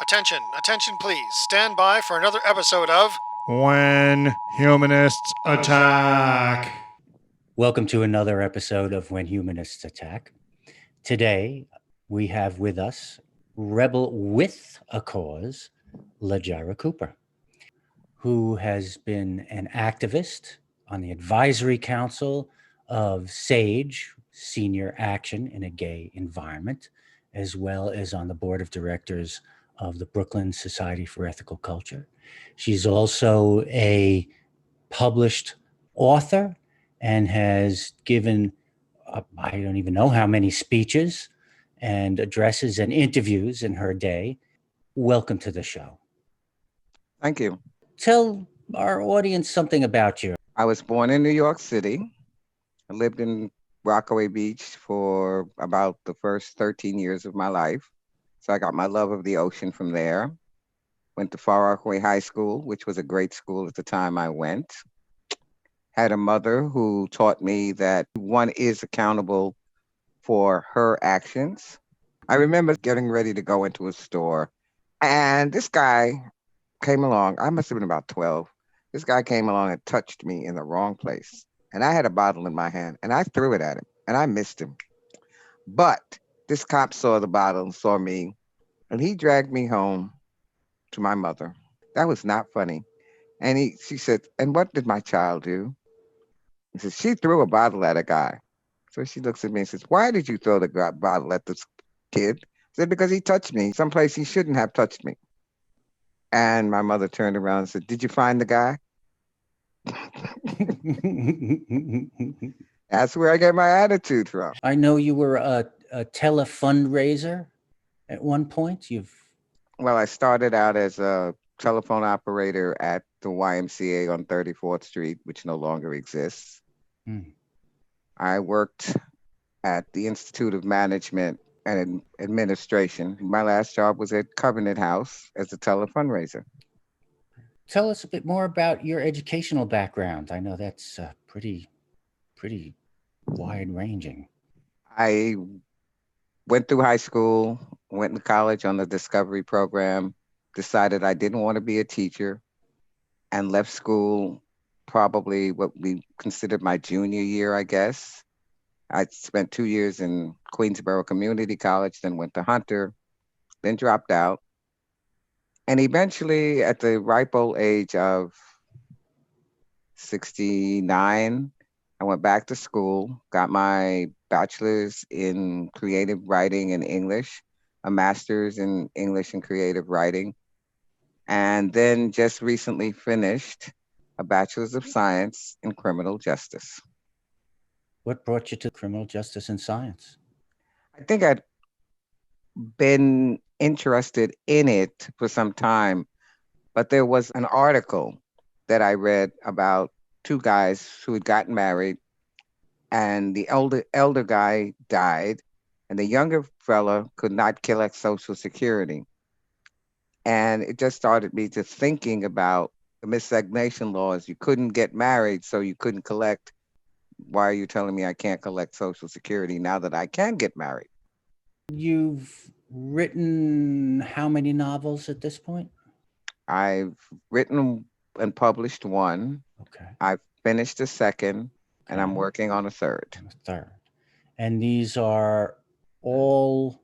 Attention, attention please. Stand by for another episode of When Humanists Attack. Welcome to another episode of When Humanists Attack. Today, we have with us Rebel with a Cause, Lujira Cooper, who has been an activist on the advisory council of SAGE, Senior Action in a Gay Environment, as well as on the board of directors of the Brooklyn Society for Ethical Culture. She's also a published author and has given, I don't even know how many speeches and addresses and interviews in her day. Welcome to the show. Thank you. Tell our audience something about you. I was born in New York City. I lived in Rockaway Beach for about the first 13 years of my life. So I got my love of the ocean from there. Went to Far Rockaway High School, which was a great school at the time I went. Had a mother who taught me that one is accountable for her actions. I remember getting ready to go into a store, and this guy came along. I must have been about 12. This guy came along and touched me in the wrong place. And I had a bottle in my hand, and I threw it at him, and I missed him. But this cop saw the bottle and saw me, and he dragged me home to my mother. That was not funny. And she said, "And what did my child do?" He said, "She threw a bottle at a guy." So she looks at me and says, "Why did you throw the bottle at this kid?" I said, "Because he touched me someplace he shouldn't have touched me." And my mother turned around and said, "Did you find the guy?" That's where I get my attitude from. I know you were a tele-fundraiser at one point. Well, I started out as a telephone operator at the YMCA on 34th Street, which no longer exists. I worked at the Institute of Management and Administration. My last job was at Covenant House as a tele-fundraiser. Tell us a bit more about your educational background. I know that's pretty wide-ranging. I went through high school, went to college on the Discovery program, decided I didn't want to be a teacher, and left school probably what we considered my junior year, I guess. I spent 2 years in Queensborough Community College, then went to Hunter, then dropped out. And eventually, at the ripe old age of 69, I went back to school, got my bachelor's in creative writing and English, a master's in English and creative writing, and then just recently finished a bachelor's of science in criminal justice. What brought you to criminal justice and science? I think I'd been interested in it for some time, but there was an article that I read about two guys who had gotten married, and the elder guy died, and the younger fella could not collect Social Security. And it just started me to thinking about the miscegnation laws. You couldn't get married, so you couldn't collect. Why are you telling me I can't collect Social Security now that I can get married? You've written how many novels at this point? I've written and published one. Okay. I've finished a second, and I'm working on a third. And these are all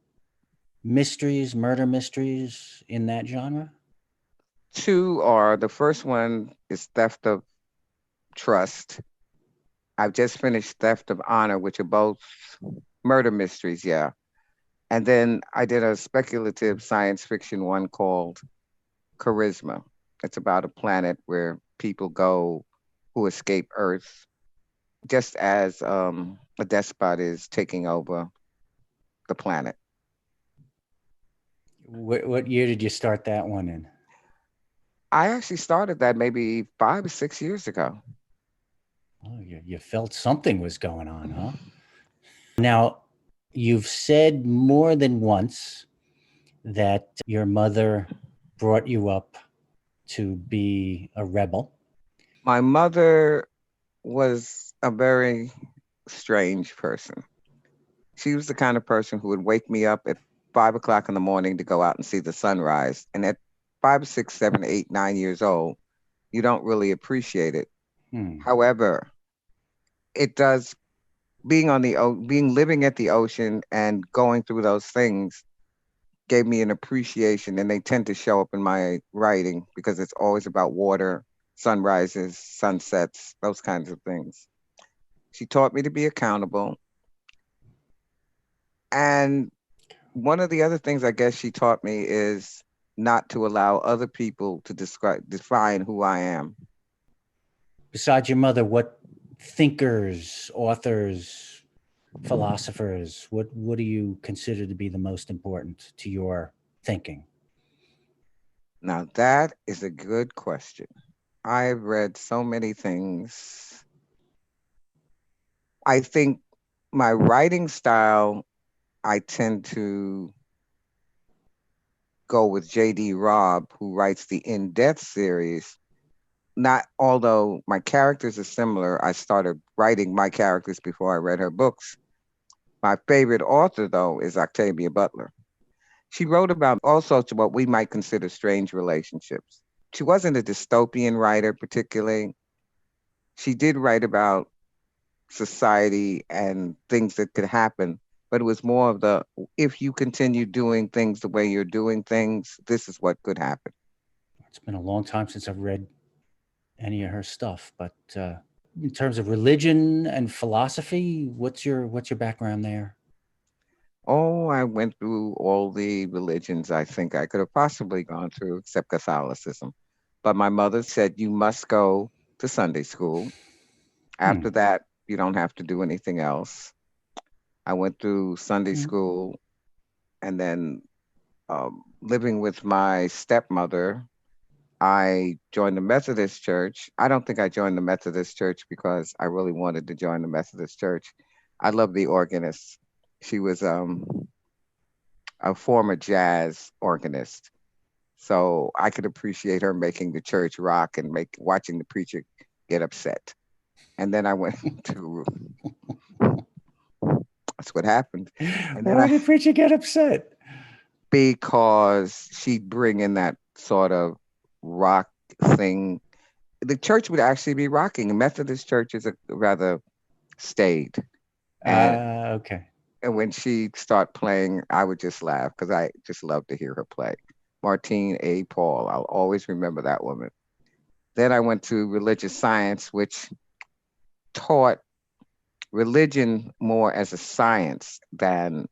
mysteries, murder mysteries in that genre? Two are, the first one is Theft of Trust. I've just finished Theft of Honor, which are both murder mysteries, yeah. And then I did a speculative science fiction one called Charisma. It's about a planet where people go who escape Earth, just as a despot is taking over the planet. What year did you start that one in? I actually started that maybe 5 or 6 years ago. Oh, you felt something was going on, huh? Now, you've said more than once that your mother brought you up to be a rebel. My mother was a very strange person. She was the kind of person who would wake me up at 5 o'clock in the morning to go out and see the sunrise. And at 5, 6, 7, 8, 9 years old, you don't really appreciate it. However, it does being living at the ocean and going through those things gave me an appreciation, and they tend to show up in my writing because it's always about water, sunrises, sunsets, those kinds of things. She taught me to be accountable. And one of the other things I guess she taught me is not to allow other people to define who I am. Besides your mother, what thinkers, authors, philosophers, what do you consider to be the most important to your thinking? Now, that is a good question. I've read so many things. I think my writing style, I tend to go with J.D. Robb, who writes the In Death series. Not although my characters are similar, I started writing my characters before I read her books. My favorite author, though, is Octavia Butler. She wrote about all sorts of what we might consider strange relationships. She wasn't a dystopian writer, particularly. She did write about society and things that could happen, but it was more of the if you continue doing things the way you're doing things, this is what could happen. It's been a long time since I've read any of her stuff, but in terms of religion and philosophy, what's your background there? Oh, I went through all the religions I think I could have possibly gone through, except Catholicism. But my mother said, you must go to Sunday school. After that, you don't have to do anything else. I went through Sunday school, and then living with my stepmother, I joined the Methodist Church. I don't think I joined the Methodist Church because I really wanted to join the Methodist Church. I love the organist. She was a former jazz organist, so I could appreciate her making the church rock and watching the preacher get upset. And then I went to that's what happened. And then Why did preacher get upset? Because she'd bring in that sort of rock thing. The church would actually be rocking. The Methodist churches are rather staid. Okay. And when she'd start playing, I would just laugh because I just love to hear her play. Martine A. Paul, I'll always remember that woman. Then I went to religious science, which taught religion more as a science than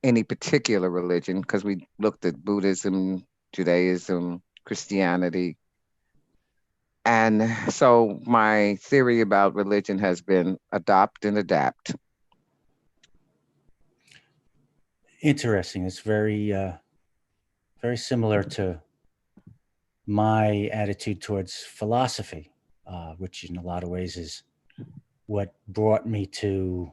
any particular religion, because we looked at Buddhism, Judaism, Christianity. And so my theory about religion has been adopt and adapt. Interesting. It's very, very similar to my attitude towards philosophy, which in a lot of ways is what brought me to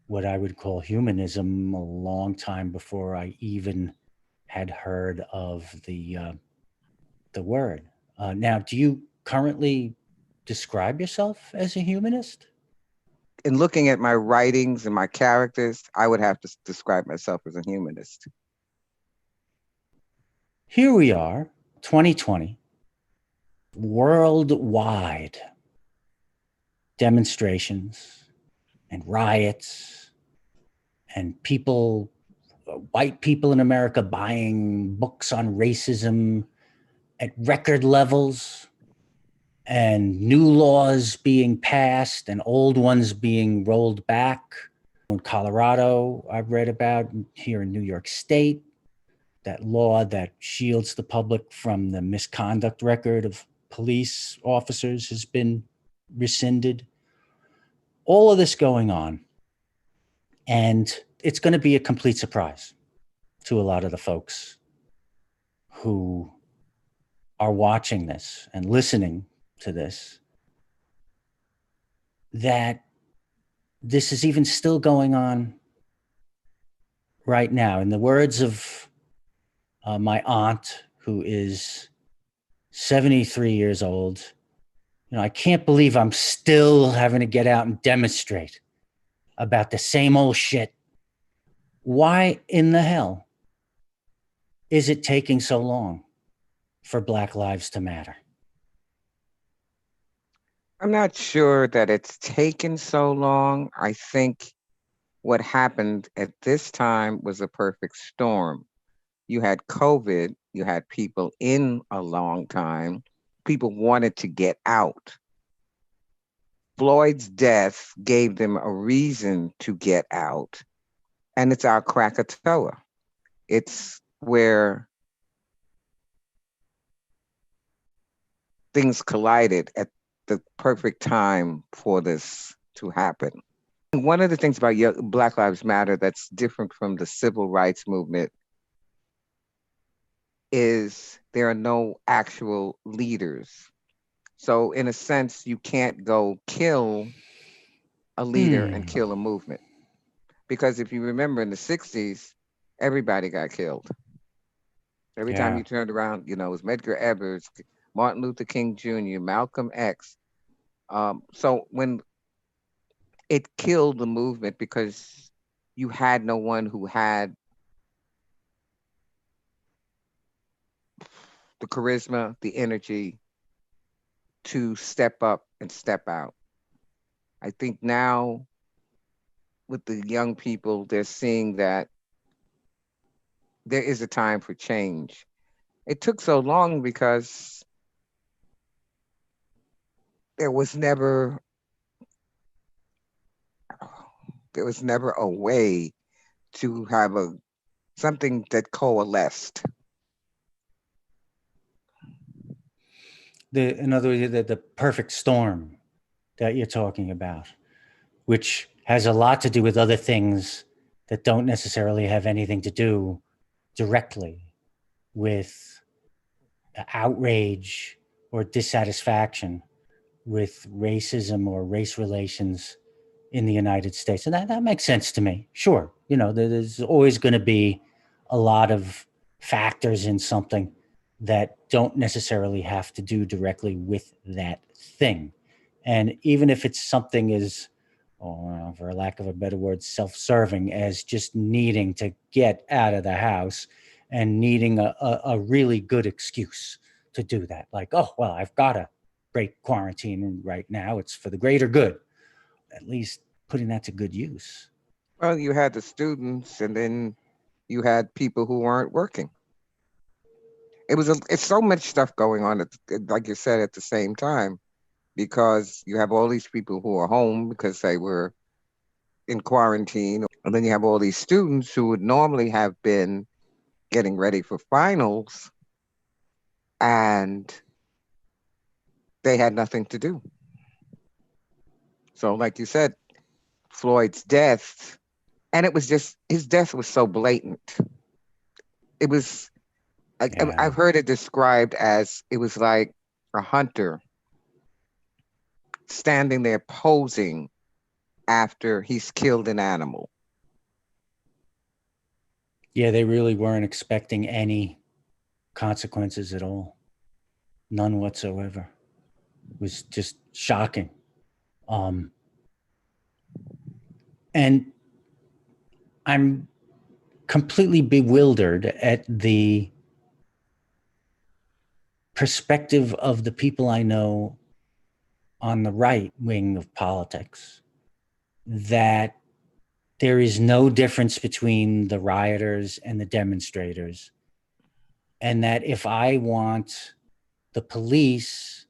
what I would call humanism a long time before I even had heard of the word. Now, do you currently describe yourself as a humanist? In looking at my writings and my characters, I would have to describe myself as a humanist. Here we are, 2020, worldwide demonstrations and riots and people, white people in America buying books on racism at record levels, and new laws being passed and old ones being rolled back. In Colorado, I've read about, here in New York State, that law that shields the public from the misconduct record of police officers has been rescinded. All of this going on. And it's going to be a complete surprise to a lot of the folks who are watching this and listening to this, that this is even still going on right now. In the words of my aunt, who is 73 years old, I can't believe I'm still having to get out and demonstrate about the same old shit. Why in the hell is it taking so long for Black Lives to matter? I'm not sure that it's taken so long. I think what happened at this time was a perfect storm. You had COVID, you had people in a long time, people wanted to get out. Floyd's death gave them a reason to get out, and it's our Krakatoa. It's where things collided at the perfect time for this to happen. One of the things about Black Lives Matter that's different from the civil rights movement is there are no actual leaders. So in a sense, you can't go kill a leader and kill a movement. Because if you remember in the 60s, everybody got killed. Every time you turned around, it was Medgar Evers, Martin Luther King Jr., Malcolm X. So when it killed the movement because you had no one who had the charisma, the energy to step up and step out. I think now with the young people, they're seeing that there is a time for change. It took so long because there was never a way to have something that coalesced. In other words, the perfect storm that you're talking about, which has a lot to do with other things that don't necessarily have anything to do directly with outrage or dissatisfaction with racism or race relations in the United States. And that makes sense to me. Sure. There's always going to be a lot of factors in something that don't necessarily have to do directly with that thing. And even if it's something as, for lack of a better word, self-serving as just needing to get out of the house and needing a really good excuse to do that. Like, oh, well, I've got to break quarantine right now. It's for the greater good. At least putting that to good use. Well, you had the students and then you had people who weren't working. It's so much stuff going on, like you said, at the same time, because you have all these people who are home because they were in quarantine. And then you have all these students who would normally have been getting ready for finals and they had nothing to do. So like you said, Floyd's death, and it was just, his death was so blatant. It was, I've heard it described as, it was like a hunter standing there posing after he's killed an animal. Yeah, they really weren't expecting any consequences at all. None whatsoever. It was just shocking. And I'm completely bewildered at the perspective of the people I know on the right wing of politics, that there is no difference between the rioters and the demonstrators. And that if I want the police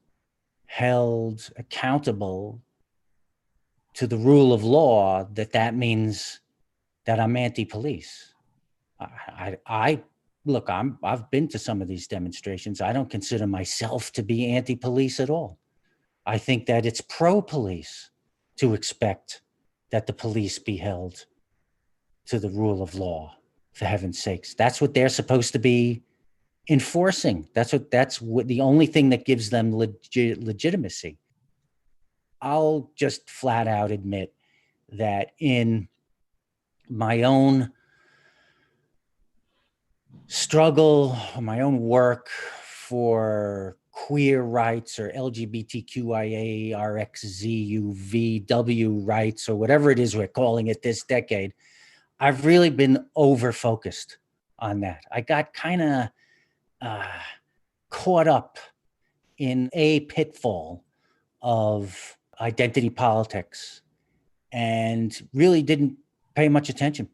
held accountable to the rule of law, that means that I'm anti-police. I look, I've been to some of these demonstrations. I don't consider myself to be anti-police at all. I think that it's pro-police to expect that the police be held to the rule of law, for heaven's sakes. That's what they're supposed to be enforcing. That's what the only thing that gives them legitimacy. I'll just flat out admit that in my own struggle, my own work for queer rights or LGBTQIA, RXZUVW rights, or whatever it is we're calling it this decade, I've really been over-focused on that. I got kind of caught up in a pitfall of identity politics and really didn't pay much attention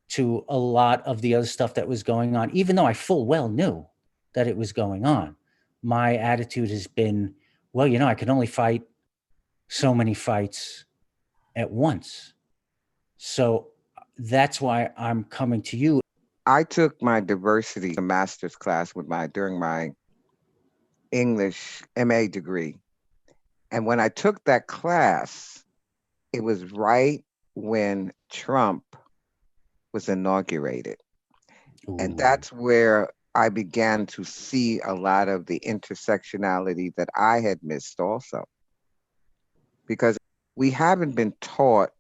to a lot of the other stuff that was going on, even though I full well knew that it was going on. My attitude has been, well, I can only fight so many fights at once. So that's why I'm coming to you. I took my diversity master's class during my English MA degree. And when I took that class, it was right when Trump was inaugurated. And Ooh, that's where I began to see a lot of the intersectionality that I had missed also. Because we haven't been taught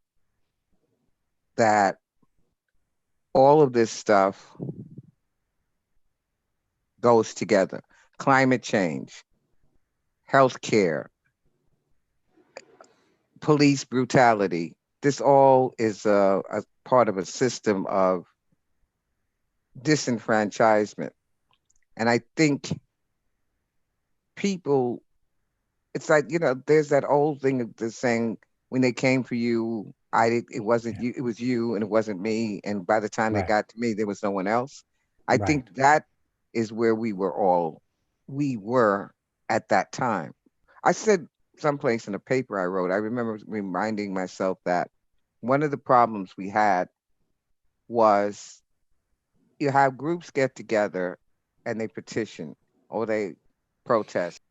that all of this stuff goes together. Climate change, healthcare, police brutality. This all is a part of a system of disenfranchisement. And I think people, it's like, there's that old thing of the saying, when they came for you, it wasn't you, it was you and it wasn't me. And by the time they right, got to me, there was no one else. I right. think that is where we were at that time. I said someplace in a paper I wrote, I remember reminding myself that one of the problems we had was you have groups get together and they petition or they protest.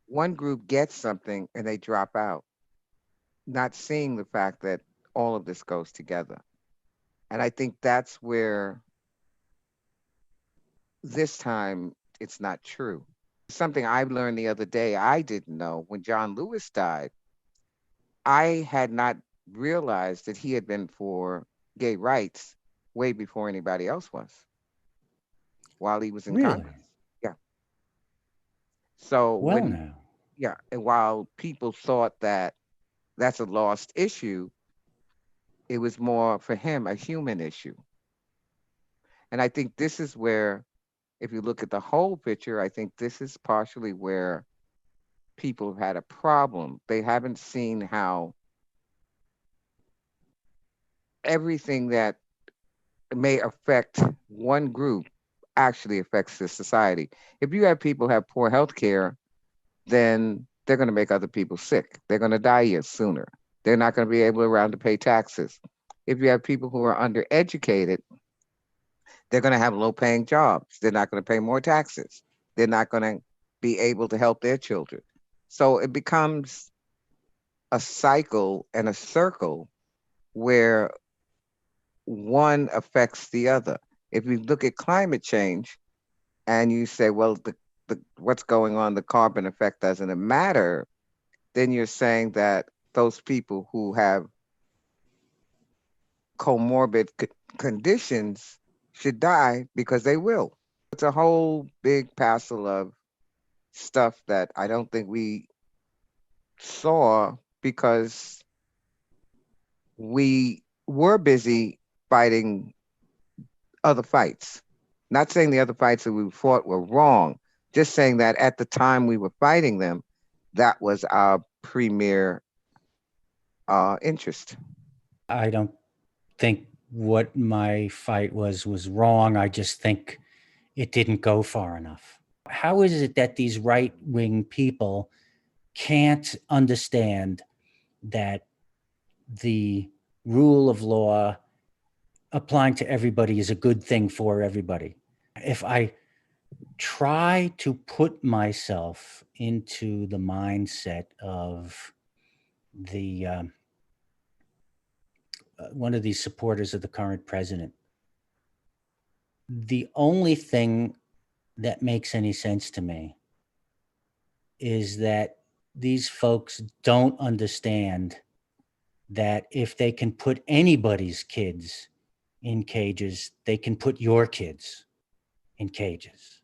One group gets something and they drop out, not seeing the fact that all of this goes together. And I think that's where this time it's not true. Something I learned the other day, I didn't know when John Lewis died, I had not realized that he had been for gay rights way before anybody else was while he was in Really? Congress. Yeah. So Well, when, now. yeah, and while people thought that that's a lost issue, it was more for him a human issue. And I think this is where, if you look at the whole picture, I think this is partially where people have had a problem. They haven't seen how everything that may affect one group actually affects the society. If you have people have poor health care, then they're going to make other people sick. They're going to die sooner. They're not going to be able around to pay taxes. If you have people who are undereducated, they're going to have low paying jobs. They're not going to pay more taxes. They're not going to be able to help their children. So it becomes a cycle and a circle where one affects the other. If you look at climate change and you say, well, the what's going on, the carbon effect doesn't matter, then you're saying that those people who have comorbid conditions should die because they will. It's a whole big passel of stuff that I don't think we saw because we were busy fighting other fights. Not saying the other fights that we fought were wrong, just saying that at the time we were fighting them, that was our premier interest. I don't think what my fight was wrong. I just think it didn't go far enough. How is it that these right-wing people can't understand that the rule of law applying to everybody is a good thing for everybody? If I try to put myself into the mindset of the one of these supporters of the current president, the only thing that makes any sense to me is that these folks don't understand that if they can put anybody's kids in cages, they can put your kids in cages.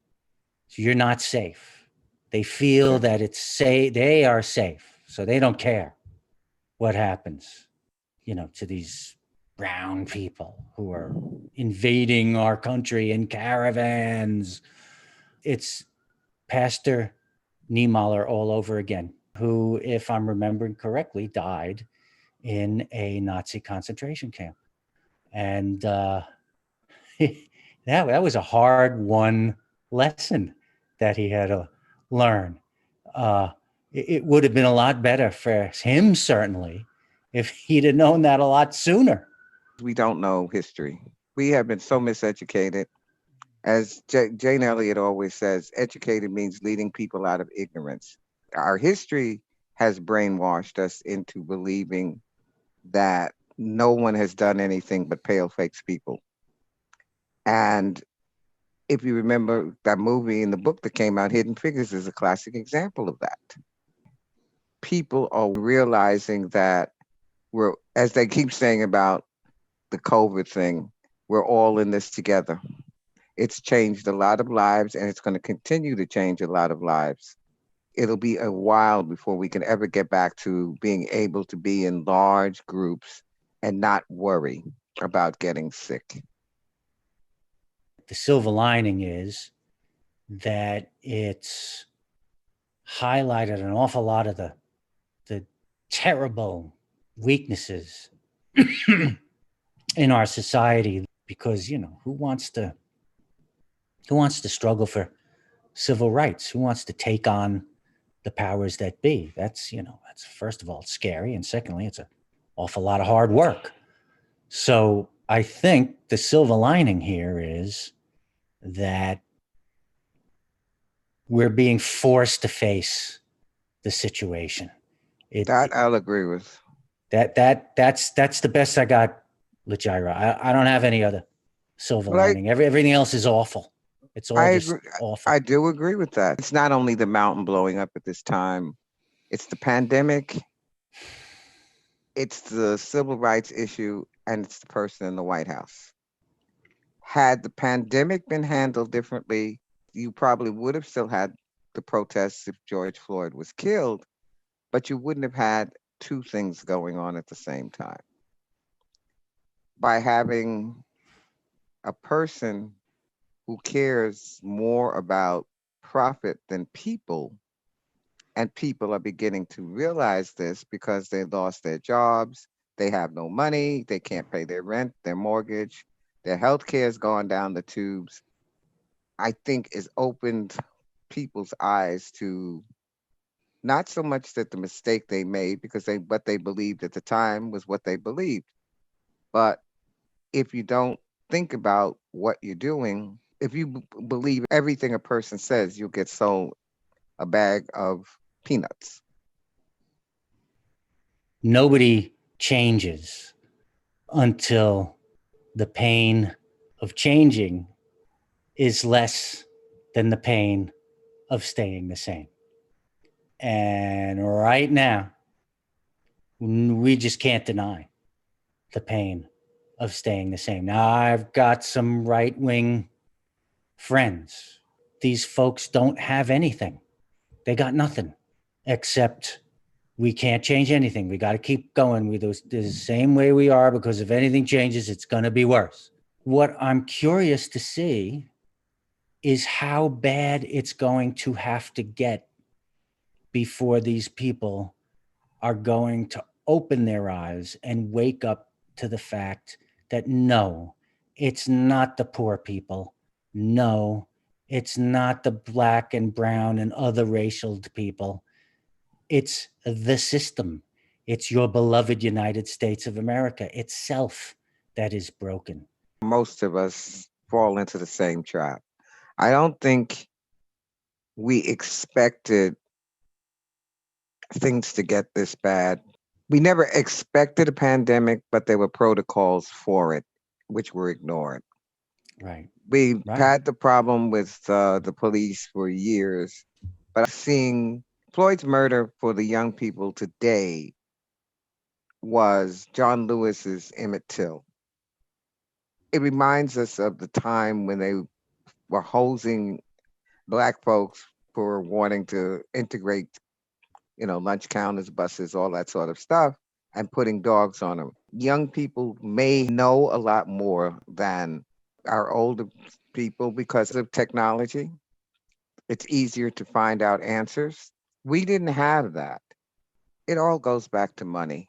So you're not safe. They feel that they are safe, so they don't care what happens, to these brown people who are invading our country in caravans. It's Pastor Niemöller all over again, who, if I'm remembering correctly, died in a Nazi concentration camp. And that was a hard won lesson that he had to learn. It would have been a lot better for him, certainly, if he'd have known that a lot sooner. We don't know history. We have been so miseducated. As Jane Elliott always says, educated means leading people out of ignorance. Our history has brainwashed us into believing that no one has done anything but pale face people. And if you remember that movie and the book that came out, Hidden Figures, is a classic example of that. People are realizing that we're, as they keep saying about the COVID thing, we're all in this together. It's changed a lot of lives and it's going to continue to change a lot of lives. It'll be a while before we can ever get back to being able to be in large groups and not worry about getting sick. The silver lining is that it's highlighted an awful lot of the terrible weaknesses in our society, because who wants to struggle for civil rights? Who wants to take on the powers that be? That's first of all, it's scary, and secondly, it's an awful lot of hard work. So I think the silver lining here is that we're being forced to face the situation. That I'll agree with. That's the best I got, Lujira. I don't have any other silver lining. Everything else is awful. It's all awful. I do agree with that. It's not only the mountain blowing up at this time, it's the pandemic, it's the civil rights issue, and it's the person in the White House. Had the pandemic been handled differently, you probably would have still had the protests if George Floyd was killed, but you wouldn't have had two things going on at the same time. By having a person who cares more about profit than people, and people are beginning to realize this because they lost their jobs, they have no money, they can't pay their rent, their mortgage, their health care has gone down the tubes, I think has opened people's eyes to not so much that the mistake they made, because what they believed at the time was what they believed. But if you don't think about what you're doing, if you believe everything a person says, you'll get sold a bag of peanuts. Nobody changes until the pain of changing is less than the pain of staying the same. And right now, we just can't deny the pain of staying the same. Now, I've got some right-wing friends. These folks don't have anything. They got nothing except we can't change anything. We got to keep going. We do the same way we are, because if anything changes, it's going to be worse. What I'm curious to see is how bad it's going to have to get before these people are going to open their eyes and wake up to the fact that no, it's not the poor people. No, it's not the black and brown and other racial people. It's the system. It's your beloved United States of America itself that is broken. Most of us fall into the same trap. I don't think we expected things to get this bad. We never expected a pandemic, but there were protocols for it, which were ignored. Right. We had the problem with the police for years, but seeing Floyd's murder for the young people today was John Lewis's Emmett Till. It reminds us of the time when they were hosing Black folks for wanting to integrate, lunch counters, buses, all that sort of stuff. and putting dogs on them. Young people may know a lot more than our older people because of technology. It's easier to find out answers. We didn't have that. It all goes back to money.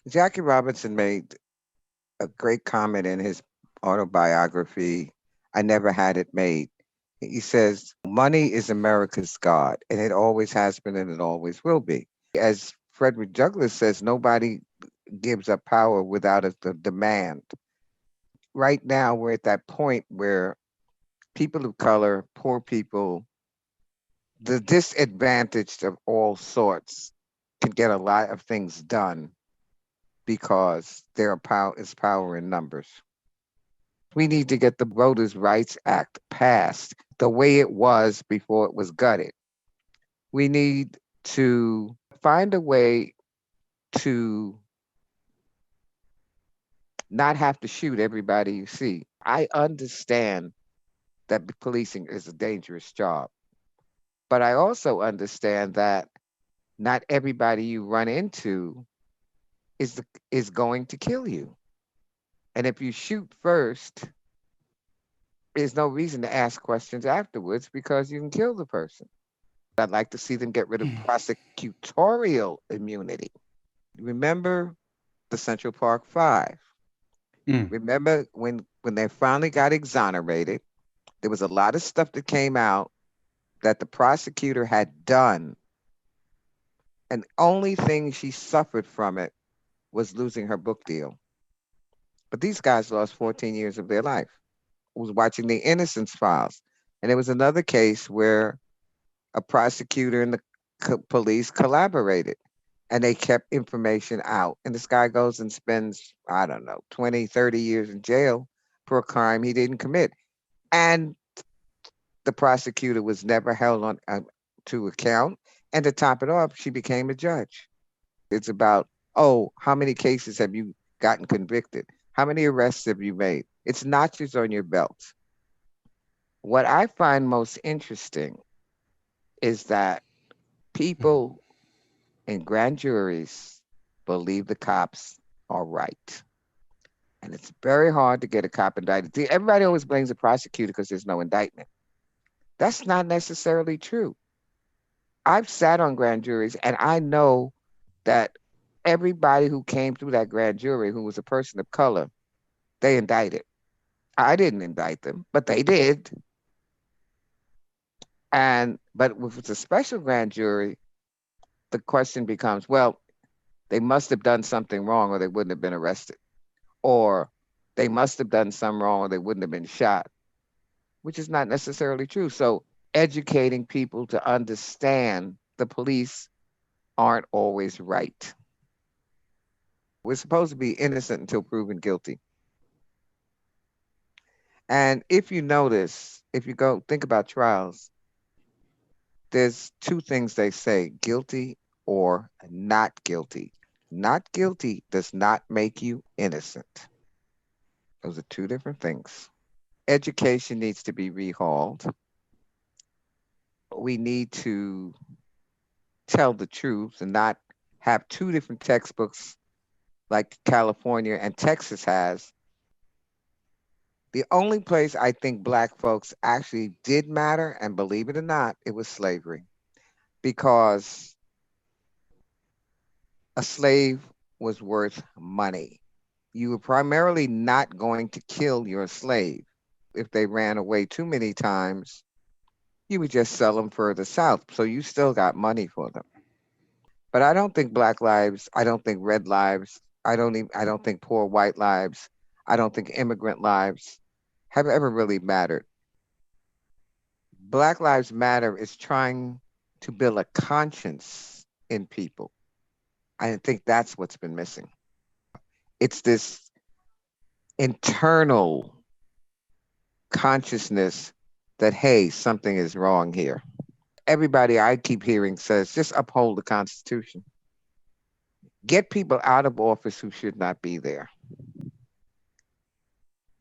Jackie Robinson made a great comment in his autobiography, I Never Had It Made. He says, money is America's God, and it always has been and it always will be. As Frederick Douglass says, nobody gives up power without a demand. Right now, we're at that point where people of color, poor people, the disadvantaged of all sorts can get a lot of things done because is power in numbers. We need to get the Voters' Rights Act passed the way it was before it was gutted. We need to find a way to not have to shoot everybody you see. I understand that policing is a dangerous job, but I also understand that not everybody you run into is going to kill you. And if you shoot first, there's no reason to ask questions afterwards because you can kill the person. I'd like to see them get rid of prosecutorial immunity. Remember the Central Park Five. Mm. Remember when they finally got exonerated, there was a lot of stuff that came out that the prosecutor had done, and the only thing she suffered from it was losing her book deal. But these guys lost 14 years of their life. I was watching the Innocence Files, and there was another case where a prosecutor and the police collaborated and they kept information out. And this guy goes and spends, I don't know, 20, 30 years in jail for a crime he didn't commit. And the prosecutor was never held on to account. And to top it off, she became a judge. It's about, oh, how many cases have you gotten convicted? How many arrests have you made? It's notches on your belt. What I find most interesting is that people in grand juries believe the cops are right. And it's very hard to get a cop indicted. See, everybody always blames the prosecutor because there's no indictment. That's not necessarily true. I've sat on grand juries and I know that everybody who came through that grand jury who was a person of color, they indicted. I didn't indict them, but they did. But if it's a special grand jury, the question becomes, well, they must have done something wrong or they wouldn't have been arrested. Or they must have done something wrong or they wouldn't have been shot, which is not necessarily true. So educating people to understand the police aren't always right. We're supposed to be innocent until proven guilty. And if you notice, if you go think about trials, there's two things they say, guilty or not guilty. Not guilty does not make you innocent. Those are two different things. Education needs to be rehauled. We need to tell the truth and not have two different textbooks like California and Texas has. The only place I think black folks actually did matter, and believe it or not, it was slavery. Because a slave was worth money. You were primarily not going to kill your slave. If they ran away too many times, you would just sell them further south. So you still got money for them. But I don't think black lives, I don't think red lives, I don't think poor white lives, I don't think immigrant lives have ever really mattered. Black Lives Matter is trying to build a conscience in people. I think that's what's been missing. It's this internal consciousness that, hey, something is wrong here. Everybody I keep hearing says just uphold the Constitution. Get people out of office who should not be there.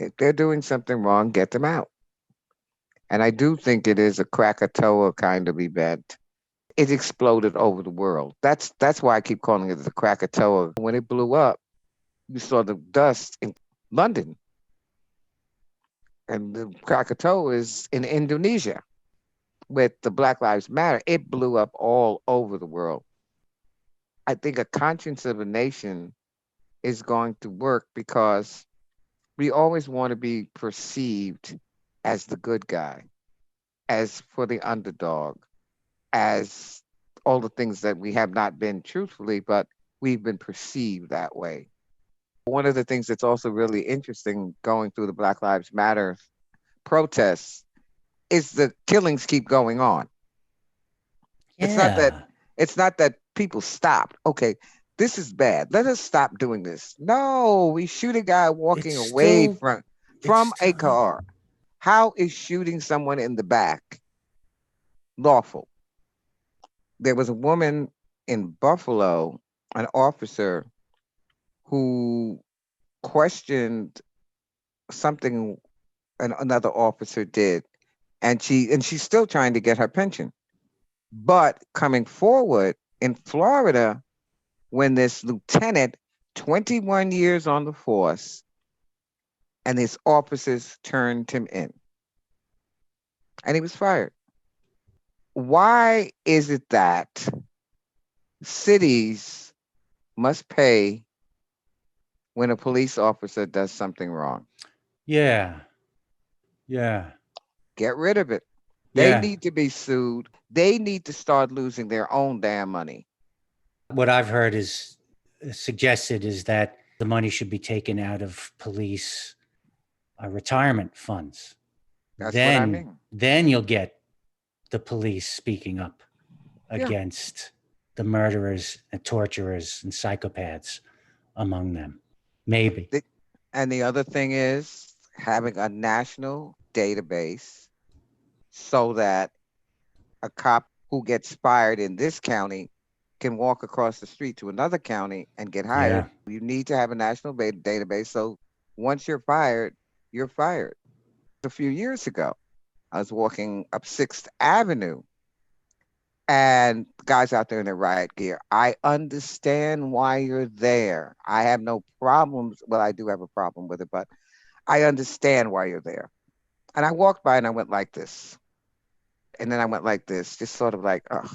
If they're doing something wrong, get them out. And I do think it is a Krakatoa kind of event. it exploded over the world. That's why I keep calling it the Krakatoa. When it blew up, you saw the dust in London, and the Krakatoa is in Indonesia with the Black Lives Matter. It blew up all over the world. I think a conscience of a nation is going to work because we always want to be perceived as the good guy, as for the underdog, as all the things that we have not been truthfully, but we've been perceived that way. One of the things that's also really interesting going through the Black Lives Matter protests is the killings keep going on. It's not that Yeah. it's not that people stopped. Okay, this is bad. Let us stop doing this. No, we shoot a guy walking It's away still, from it's a still, car. How is shooting someone in the back lawful? There was a woman in Buffalo, an officer who questioned something another officer did, and she's still trying to get her pension. But coming forward in Florida, when this lieutenant, 21 years on the force, and his officers turned him in, and he was fired. Why is it that cities must pay when a police officer does something wrong? yeah, yeah, Get rid of it. They yeah. need to be sued. They need to start losing their own damn money. What I've heard is suggested is that the money should be taken out of police retirement funds. That's what I Then, mean. then you'll get the police speaking up Yeah. against the murderers and torturers and psychopaths among them. Maybe. The- and the other thing is having a national database so that a cop who gets fired in this county can walk across the street to another county and get hired. Yeah. You need to have a national database. So once you're fired, you're fired. A few years ago, I was walking up 6th Avenue and guys out there in their riot gear. I understand why you're there. I have no problems. Well, I do have a problem with it, but I understand why you're there. And I walked by and I went like this. And then I went like this, just sort of like, ugh.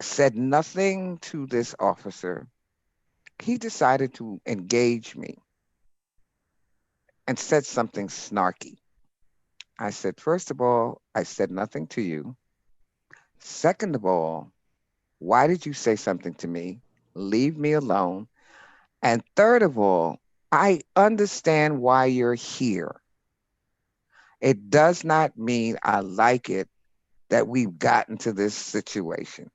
Said nothing to this officer. He decided to engage me and said something snarky. I said, first of all, I said nothing to you. Second of all, why did you say something to me? Leave me alone. And third of all, I understand why you're here. It does not mean I like it that we've gotten to this situation.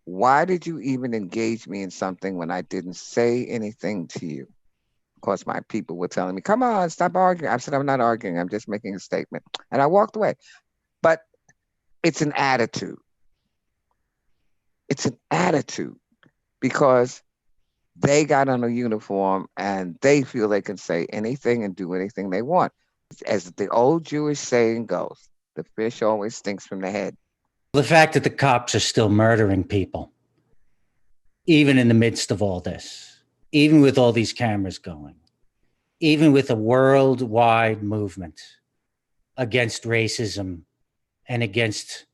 Why did you even engage me in something when I didn't say anything to you? Of course, my people were telling me, come on, stop arguing. I said, I'm not arguing. I'm just making a statement. And I walked away. But it's an attitude. It's an attitude because they got on a uniform and they feel they can say anything and do anything they want. As the old Jewish saying goes, the fish always stinks from the head. The fact that the cops are still murdering people, even in the midst of all this, even with all these cameras going, even with a worldwide movement against racism and against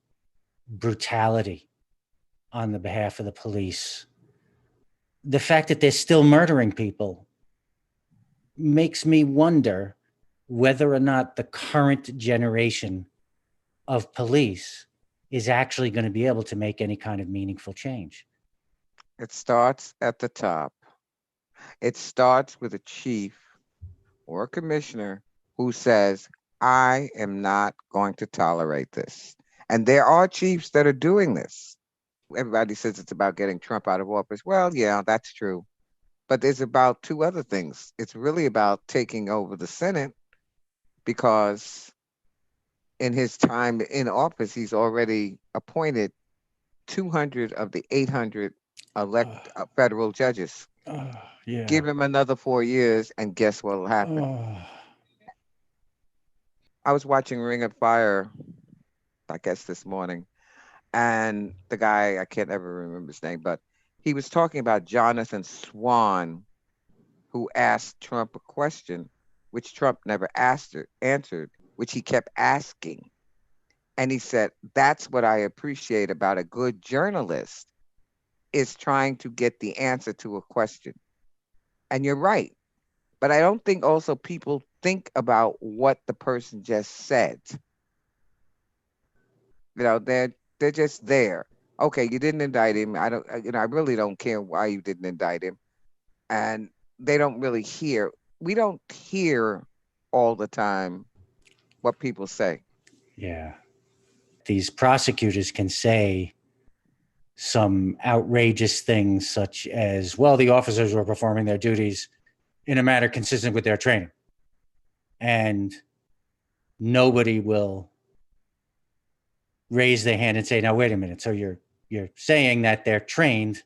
brutality on the behalf of the police, the fact that they're still murdering people makes me wonder whether or not the current generation of police is actually going to be able to make any kind of meaningful change. It starts at the top. It starts with a chief or a commissioner who says, I am not going to tolerate this. And there are chiefs that are doing this. Everybody says it's about getting Trump out of office. Well, yeah, that's true. But there's about two other things. It's really about taking over the Senate because in his time in office, he's already appointed 200 of the 800 federal judges. Yeah. Give him another 4 years, and guess what will happen? I was watching Ring of Fire, I guess this morning, And the guy, I can't ever remember his name, but he was talking about Jonathan Swan, who asked Trump a question, which Trump never answered, which he kept asking. And he said, that's what I appreciate about a good journalist is trying to get the answer to a question. And you're right. But I don't think also people think about what the person just said. They're just there. Okay, you didn't indict him. I really don't care why you didn't indict him. And they don't really hear. We don't hear all the time what people say. Yeah. These prosecutors can say some outrageous things such as, well, the officers were performing their duties in a manner consistent with their training. And nobody will raise their hand and say, now, wait a minute. So you're saying that they're trained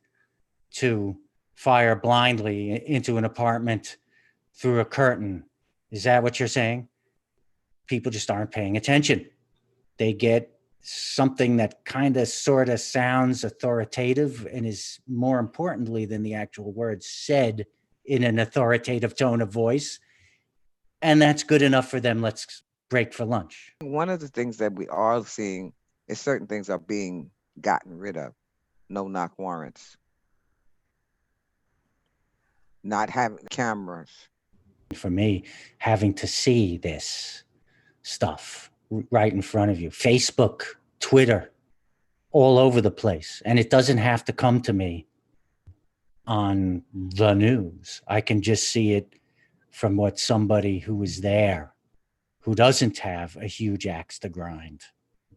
to fire blindly into an apartment through a curtain. Is that what you're saying? People just aren't paying attention. They get something that kind of sort of sounds authoritative and is more importantly than the actual words said in an authoritative tone of voice. And that's good enough for them. Let's break for lunch. One of the things that we are seeing is certain things are being gotten rid of. No knock warrants, not having cameras. For me, having to see this stuff right in front of you, Facebook, Twitter, all over the place. And it doesn't have to come to me on the news. I can just see it from what somebody who was there, who doesn't have a huge axe to grind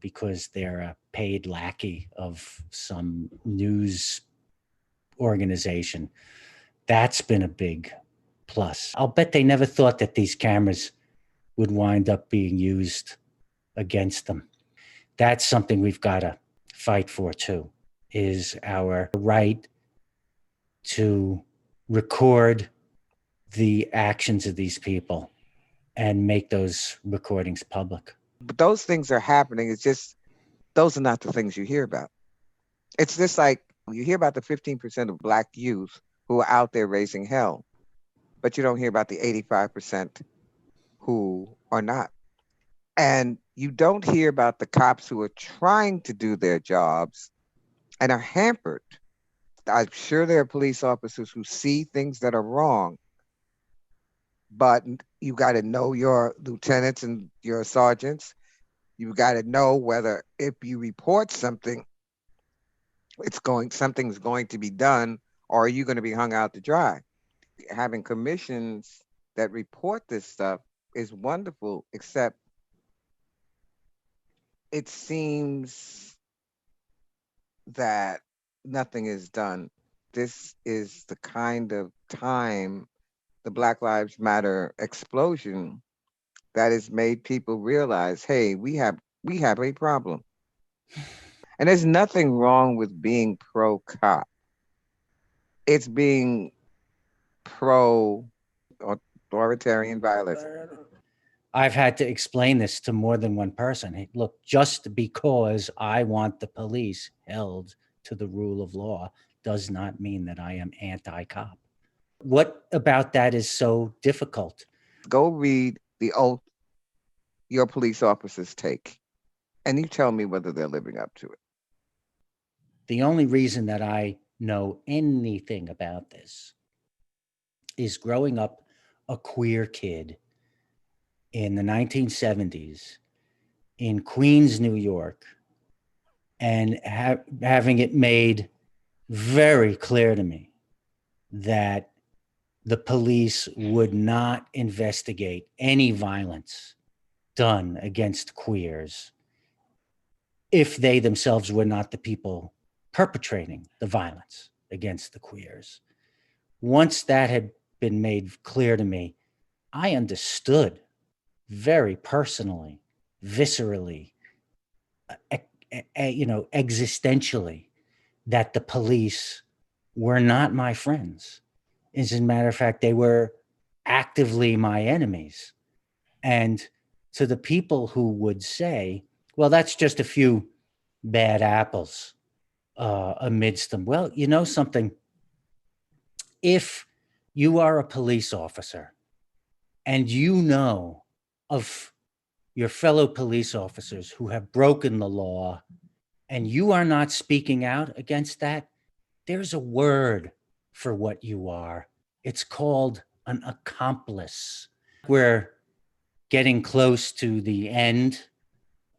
because they're a paid lackey of some news organization. That's been a big plus. I'll bet they never thought that these cameras would wind up being used against them. That's something we've got to fight for too, is our right to record the actions of these people and make those recordings public. But those things are happening. It's just, those are not the things you hear about. It's just like you hear about the 15% of Black youth who are out there raising hell, but you don't hear about the 85% who are not. And you don't hear about the cops who are trying to do their jobs and are hampered. I'm sure there are police officers who see things that are wrong, but you got to know your lieutenants and your sergeants. You got to know whether if you report something, something's going to be done, or are you going to be hung out to dry? Having commissions that report this stuff is wonderful, except it seems that nothing is done. This is the kind of time, the Black Lives Matter explosion, that has made people realize, hey, we have a problem. And there's nothing wrong with being pro cop. It's being pro authoritarian violence. I've had to explain this to more than one person. Hey, look, just because I want the police held to the rule of law does not mean that I am anti-cop. What about that is so difficult? Go read the oath your police officers take, and you tell me whether they're living up to it. The only reason that I know anything about this is growing up a queer kid in the 1970s in Queens, New York, and having it made very clear to me that the police would not investigate any violence done against queers if they themselves were not the people perpetrating the violence against the queers. Once that had been made clear to me, I understood very personally, viscerally, existentially, that the police were not my friends. As a matter of fact, they were actively my enemies. And to the people who would say, well, that's just a few bad apples amidst them. Well, you know something? If you are a police officer and you know of your fellow police officers who have broken the law and you are not speaking out against that, there's a word for what you are. It's called an accomplice. We're getting close to the end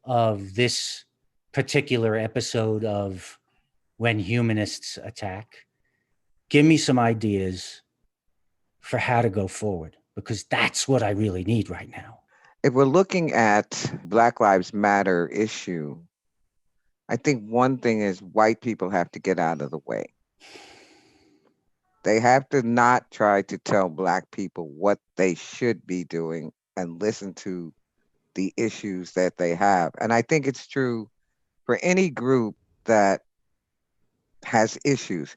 of this particular episode of When Humanists Attack. Give me some ideas for how to go forward, because that's what I really need right now. If we're looking at Black Lives Matter issue, I think one thing is white people have to get out of the way. They have to not try to tell Black people what they should be doing and listen to the issues that they have. And I think it's true for any group that has issues.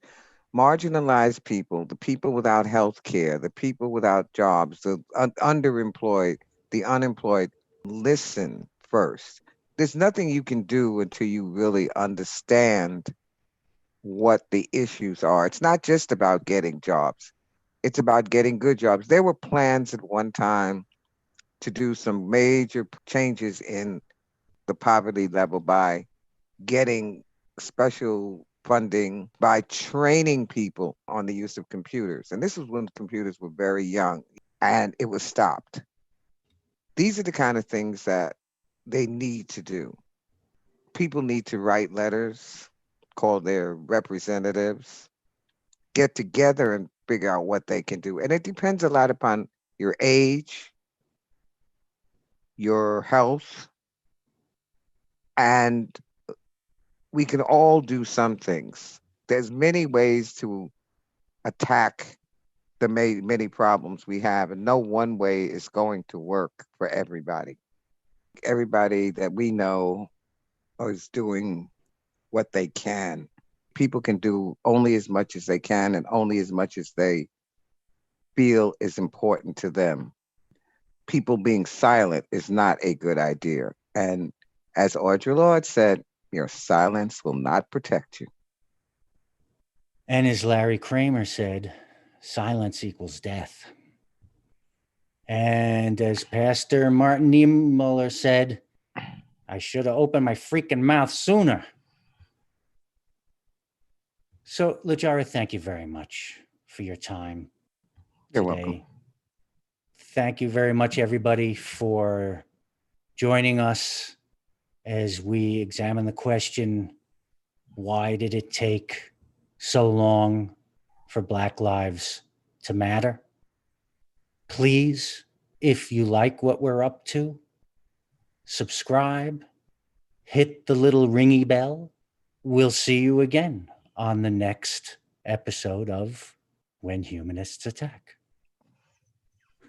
Marginalized people, the people without health care, the people without jobs, the underemployed, the unemployed, listen first. There's nothing you can do until you really understand what the issues are. It's not just about getting jobs. It's about getting good jobs. There were plans at one time to do some major changes in the poverty level by getting special funding, by training people on the use of computers. And this was when computers were very young, and it was stopped. These are the kind of things that they need to do. People need to write letters, call their representatives, get together and figure out what they can do. And it depends a lot upon your age, your health, and we can all do some things. There's many ways to attack the many problems we have, and no one way is going to work for everybody. Everybody that we know is doing what they can. People can do only as much as they can and only as much as they feel is important to them. People being silent is not a good idea. And as Audre Lorde said, your silence will not protect you. And as Larry Kramer said, silence equals death. And as Pastor Martin Niemöller said, I should have opened my freaking mouth sooner. So, Lujira, thank you very much for your time You're today. welcome. Thank you very much, everybody, for joining us as we examine the question, why did it take so long for Black lives to matter? Please, if you like what we're up to, subscribe, hit the little ringy bell. We'll see you again on the next episode of When Humanists Attack.